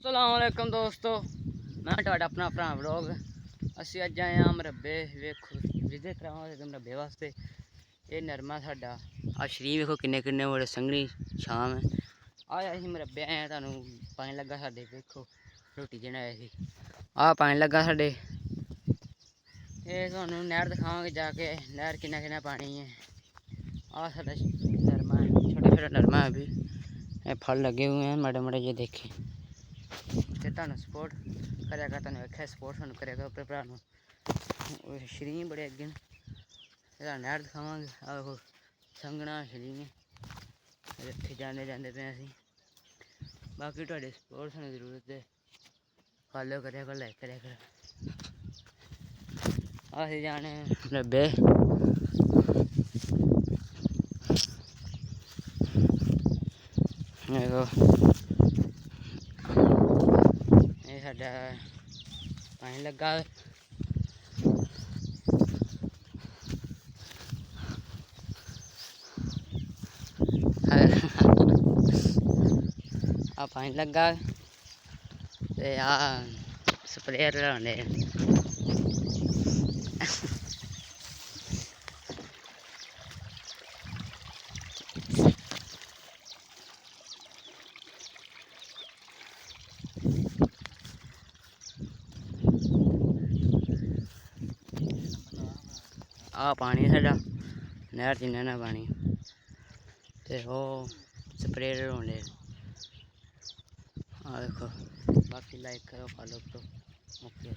अस्सलामुअलैकुम दोस्तों, मैं ਤੁਹਾਡਾ अपना भरा व्लॉग। ਅਸੀਂ ਅੱਜ ਆਏ ਹਾਂ ਮਰੱਬੇ ਵੇਖੋ ਵਿਜ਼ਿਟ ਕਰਾਵਾਂਗੇ ਮਰੱਬੇ ਵਾਸਤੇ। ਇਹ ਨਰਮਾ ਸਾਡਾ ਆ ਸ਼ਰੀਰ ਵੇਖੋ ਕਿੰਨੇ ਕਿੰਨੇ ਬੜੇ ਸੰਘਣੀ ਸ਼ਾਮ ਹੈ। ਆਇਆ ਅਸੀਂ ਮਰੱਬੇ ਆਏ ਹਾਂ, ਤੁਹਾਨੂੰ ਪਾਣੀ ਲੱਗਾ ਸਾਡੇ ਵੇਖੋ ਰੋਟੀ ਦੇਣ ਆਏ ਸੀ। ਆਹ ਪਾਣੀ ਲੱਗਾ ਸਾਡੇ, ਇਹ ਤੁਹਾਨੂੰ ਨਹਿਰ ਦਿਖਾਵਾਂਗੇ ਜਾ ਕੇ ਨਹਿਰ ਕਿੰਨਾ ਕਿੰਨਾ ਪਾਣੀ ਹੈ। आ साਡਾ नरमा है, छोटा छोटा नरमा है। अभी फल लगे हुए हैं माड़े माड़े, ये देखे तो तुम सपोर्ट करेगा, तुम वेख्या सपोर्ट सानू करेगा अपने भरा शरीर बड़े अगे नहर दिखावे। आहो संघना शरीर इतने जाने जाते पे असी, बाकी थोड़े सपोर्ट सानू जरूरत है, फॉलो करें कर लाइक करें कर। अस जाने नब्बे देखो ये साडा पानी लगा आ पानी लगा ते आ स्प्रेयर लाने आ पानी साडा नहर च ना पानी ते वो स्प्रेयर होने। आ देखो, बाकी लाइक करो फॉलो करो। ओके।